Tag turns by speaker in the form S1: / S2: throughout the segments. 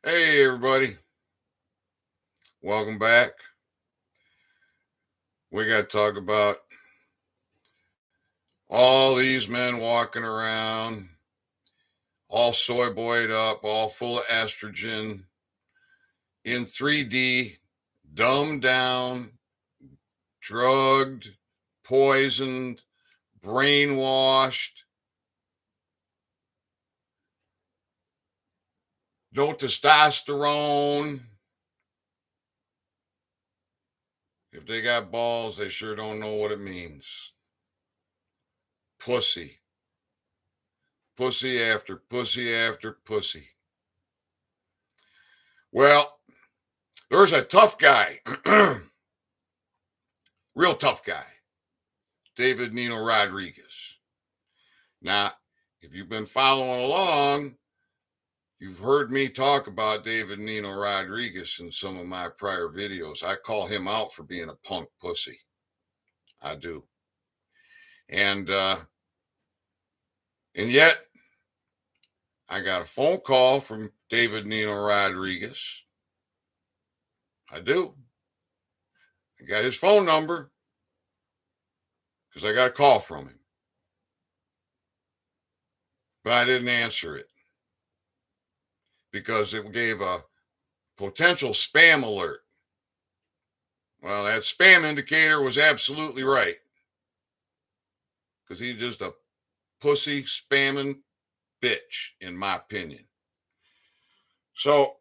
S1: Hey, everybody. Welcome back. We got to talk about all these men walking around, all soy boyed up, all full of estrogen, in 3D, dumbed down, drugged, poisoned, brainwashed, no testosterone. If they got balls, they sure don't know what it means. Pussy. Pussy after pussy after pussy. Well, there's a tough guy, real tough guy, David Nino Rodriguez. Now, if you've been following along, you've heard me talk about David Nino Rodriguez in some of my prior videos. I call him out for being a punk pussy. I do. And yet, I got a phone call from David Nino Rodriguez. I do. I got his phone number because I got a call from him. But I didn't answer it because it gave a potential spam alert. Well, that spam indicator was absolutely right because he's just a pussy spamming bitch, in my opinion. So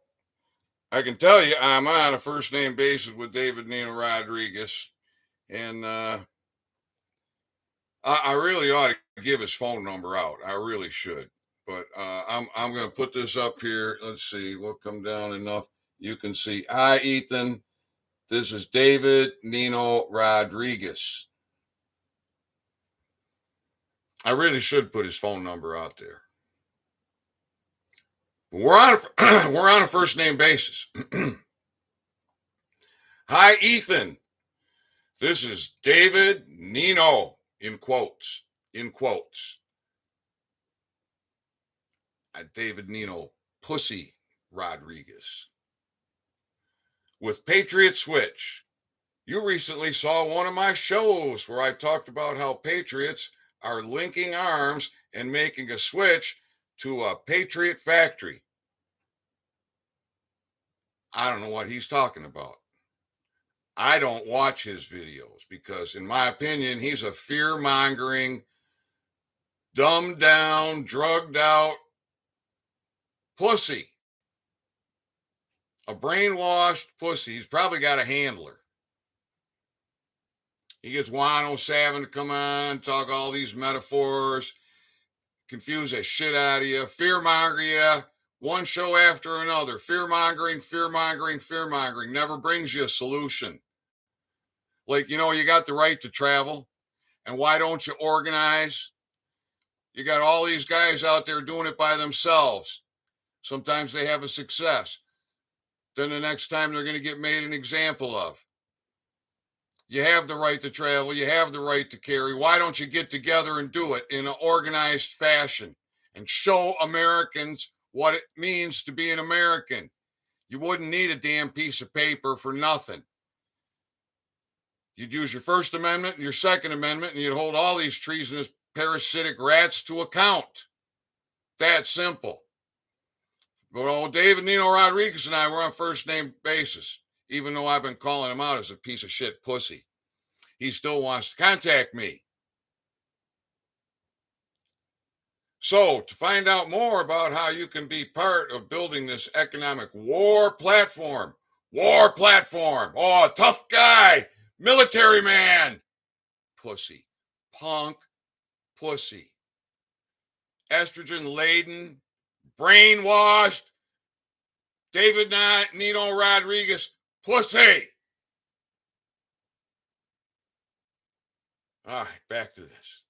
S1: I can tell you I'm on a first name basis with David Nino Rodriguez, and I really ought to give his phone number out. I really should, but I'm going to put this up here. Let's see, we'll come down enough. You can see. Hi, Ethan. This is David Nino Rodriguez. I really should put his phone number out there. But we're on a first name basis. Hi, Ethan. This is David Nino, in quotes. David Nino Pussy Rodriguez. With Patriot Switch. You recently saw one of my shows where I talked about how patriots are linking arms and making a switch to a Patriot factory. I don't know what he's talking about. I don't watch his videos because, in my opinion, he's a fear-mongering, dumbed down, drugged out pussy. A brainwashed pussy. He's probably got a handler. He gets Wano Savin to come on, talk all these metaphors, confuse the shit out of you, fear-monger you, one show after another. Fear-mongering, never brings you a solution. Like, you got the right to travel, and why don't you organize? You got all these guys out there doing it by themselves. Sometimes they have a success. Then the next time they're going to get made an example of. You have the right to travel. You have the right to carry. Why don't you get together and do it in an organized fashion and show Americans what it means to be an American? You wouldn't need a damn piece of paper for nothing. You'd use your First Amendment and your Second Amendment, and you'd hold all these treasonous parasitic rats to account. That simple. But David Nino Rodriguez and I were on first name basis, even though I've been calling him out as a piece of shit pussy. He still wants to contact me. So, to find out more about how you can be part of building this economic war platform, oh, tough guy, military man, pussy, punk, pussy, estrogen-laden, brainwashed, David Nino Rodriguez, pussy. All right, back to this.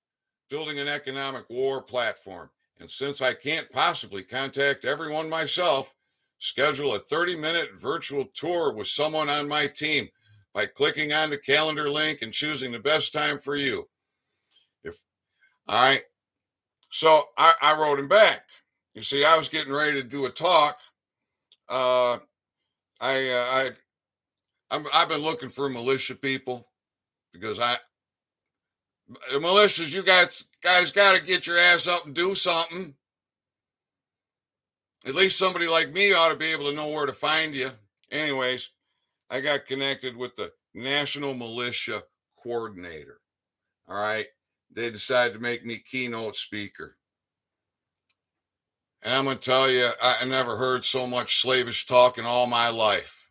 S1: Building an economic war platform. And since I can't possibly contact everyone myself, schedule a 30-minute virtual tour with someone on my team by clicking on the calendar link and choosing the best time for you. All right. So I wrote him back. You see, I was getting ready to do a talk Uh, I've been looking for militia people because the militias, you guys got to get your ass up and do something. At least somebody like me ought to be able to know where to find you. Anyways, I got connected with the National Militia Coordinator. All right. They decided to make me keynote speaker. And I'm going to tell you, I never heard so much slavish talk in all my life.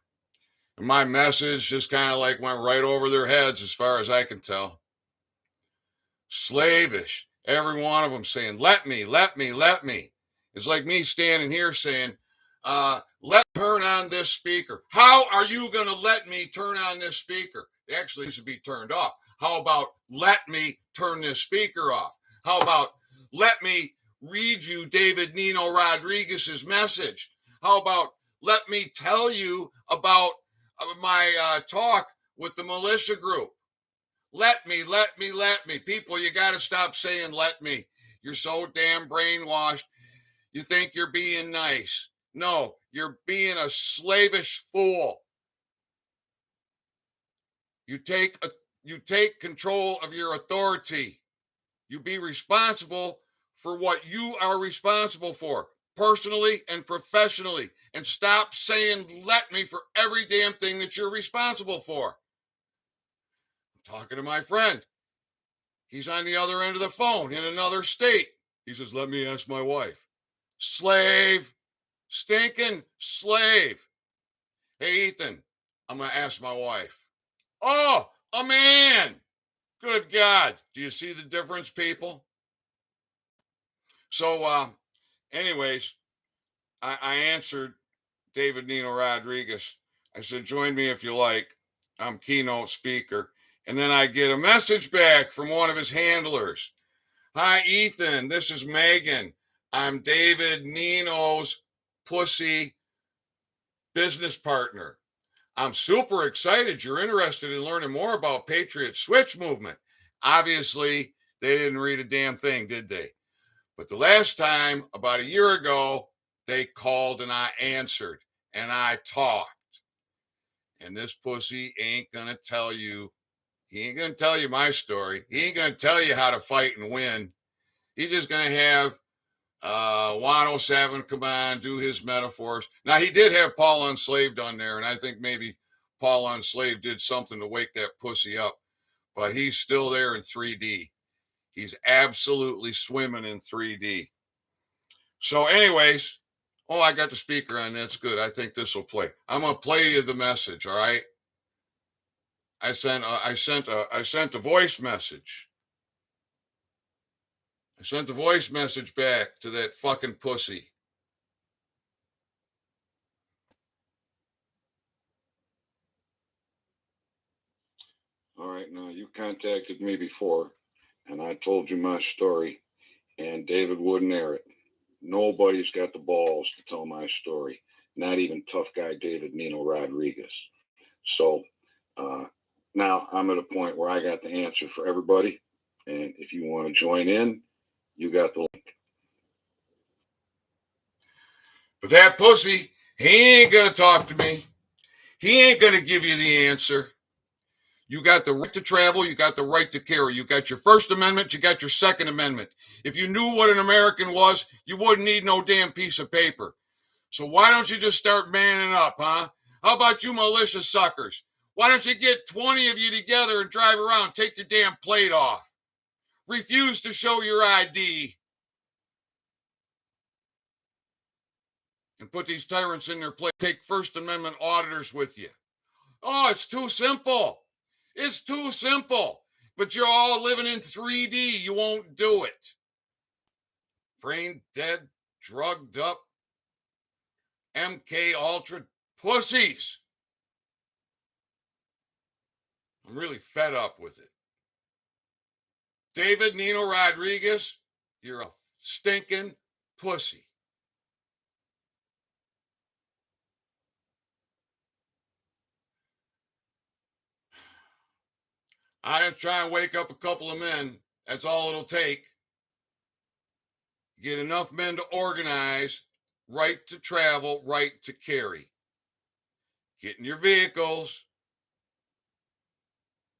S1: And my message just kind of like went right over their heads as far as I can tell. Slavish. Every one of them saying, let me, let me, let me. It's like me standing here saying, let me turn on this speaker. How are you going to let me turn on this speaker? It actually should be turned off. How about let me turn this speaker off? How about let me read you David Nino Rodriguez's message? How about let me tell you about my talk with the militia group? Let me, let me, let me. People, you got to stop saying let me. You're so damn brainwashed. You think you're being nice. No, you're being a slavish fool. You take control of your authority. You be responsible for what you are responsible for, personally and professionally, and stop saying let me for every damn thing that you're responsible for. I'm talking to my friend. He's on the other end of the phone in another state. He says, let me ask my wife. Slave, stinking slave. Hey, Ethan, I'm going to ask my wife. Oh, a man. Good God. Do you see the difference, people? So, anyways, I answered David Nino Rodriguez. I said, join me if you like. I'm keynote speaker. And then I get a message back from one of his handlers. Hi, Ethan. This is Megan. I'm David Nino's pussy business partner. I'm super excited you're interested in learning more about Patriot Switch movement. Obviously, they didn't read a damn thing, did they? But the last time, about a year ago, they called and I answered and I talked. And this pussy ain't going to tell you, he ain't going to tell you my story. He ain't going to tell you how to fight and win. He's just going to have 107 come on, do his metaphors. Now, he did have Paul Unslaved on there, and I think maybe Paul Unslaved did something to wake that pussy up, but he's still there in 3D. He's absolutely swimming in 3D. So, anyways, I got the speaker on. That's good. I think this will play. I'm gonna play you the message. All right. I sent a voice message. I sent the voice message back to that fucking pussy.
S2: All right, now you contacted me before, and I told you my story, and David wouldn't air it. Nobody's got the balls to tell my story, not even tough guy David Nino Rodriguez. So now I'm at a point where I got the answer for everybody, and if you want to join in, you got the link.
S1: But that pussy, he ain't gonna talk to me. He ain't gonna give you the answer. You got the right to travel. You got the right to carry. You got your First Amendment. You got your Second Amendment. If you knew what an American was, you wouldn't need no damn piece of paper. So why don't you just start manning up, huh? How about you militia suckers? Why don't you get 20 of you together and drive around, take your damn plate off? Refuse to show your ID. And put these tyrants in their place. Take First Amendment auditors with you. Oh, it's too simple. It's too simple. But you're all living in 3D. You won't do it. Brain dead, drugged up, MK Ultra pussies. I'm really fed up with it. David Nino Rodriguez, you're a stinking pussy. I just try and wake up a couple of men. That's all it'll take. Get enough men to organize right to travel, right to carry. Get in your vehicles,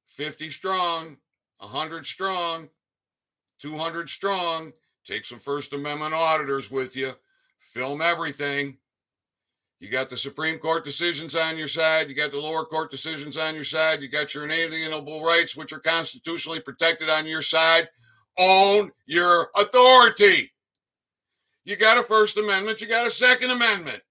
S1: 50 strong, 100 strong, 200 strong. Take some First Amendment auditors with you. Film everything. You got the Supreme Court decisions on your side. You got the lower court decisions on your side. You got your inalienable rights, which are constitutionally protected, on your side. Own your authority. You got a First Amendment. You got a Second Amendment.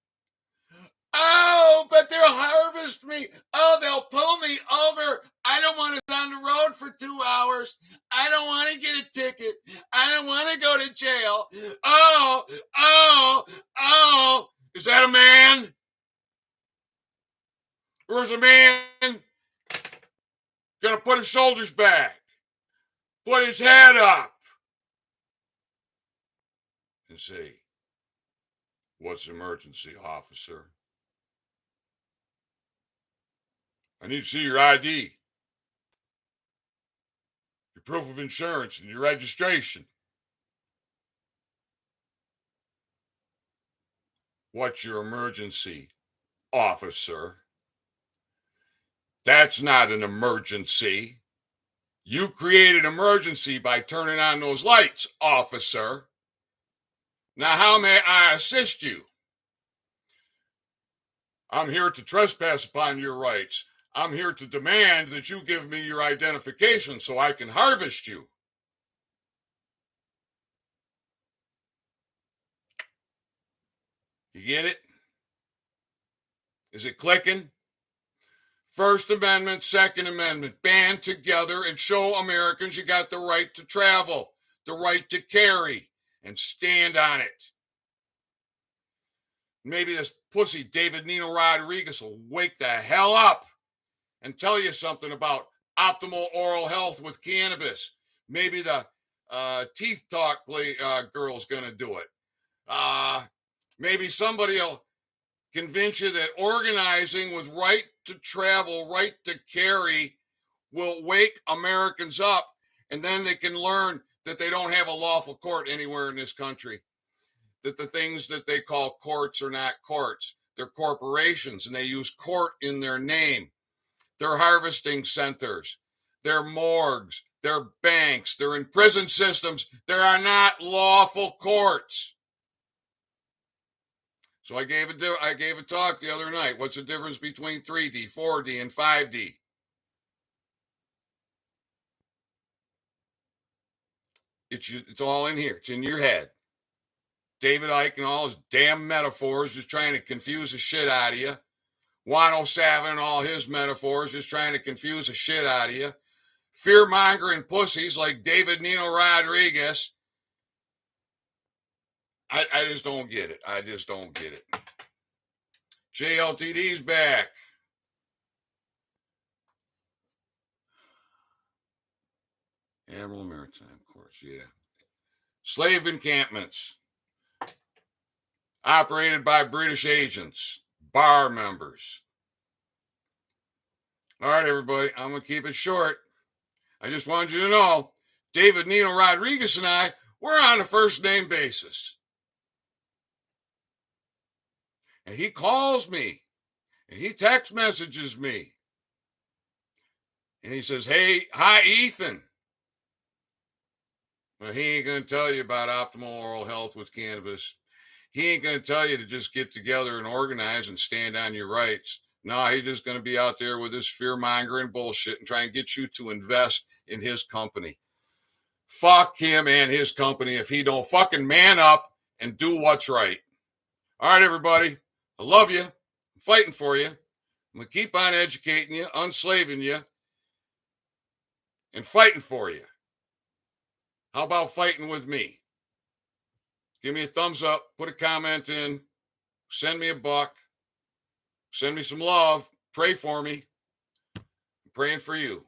S1: Oh, but they'll harvest me. Oh, they'll pull me over. I don't want to be on the road for 2 hours. I don't want to get a ticket. I don't want to go to jail. Oh. Is that a man? Or is a man going to put his shoulders back, put his head up, and say, "What's the emergency, officer? I need to see your ID, your proof of insurance, and your registration." What's your emergency, officer? That's not an emergency. You created an emergency by turning on those lights, officer. Now, how may I assist you? I'm here to trespass upon your rights. I'm here to demand that you give me your identification so I can harvest you. You get it? Is it clicking? First Amendment, Second Amendment, band together and show Americans you got the right to travel, the right to carry, and stand on it. Maybe this pussy David Nino Rodriguez will wake the hell up and tell you something about optimal oral health with cannabis. Maybe the teeth talk girl's going to do it. Maybe somebody will convince you that organizing with right to travel, right to carry will wake Americans up, and then they can learn that they don't have a lawful court anywhere in this country, that the things that they call courts are not courts. They're corporations, and they use court in their name. They're harvesting centers, they're morgues, they're banks, they're in prison systems. There are not lawful courts. So I gave a talk the other night. What's the difference between 3D, 4D, and 5D? It's all in here. It's in your head. David Icke and all his damn metaphors just trying to confuse the shit out of you. Juan Savin and all his metaphors just trying to confuse the shit out of you. Fear-mongering pussies like David Nino Rodriguez. I just don't get it. I just don't get it. JLTD's back. Admiral Maritime Courts, yeah. Slave encampments. Operated by British agents. Bar members. All right, everybody. I'm going to keep it short. I just wanted you to know, David Nino Rodriguez and I, we're on a first name basis. And he calls me, and he text messages me. And he says, "Hey, hi, Ethan." Well, he ain't going to tell you about optimal oral health with cannabis. He ain't going to tell you to just get together and organize and stand on your rights. No, he's just going to be out there with his fear-mongering bullshit and try and get you to invest in his company. Fuck him and his company if he don't fucking man up and do what's right. All right, everybody. I love you. I'm fighting for you. I'm going to keep on educating you, unslaving you, and fighting for you. How about fighting with me? Give me a thumbs up, put a comment in, send me a buck, send me some love, pray for me. I'm praying for you.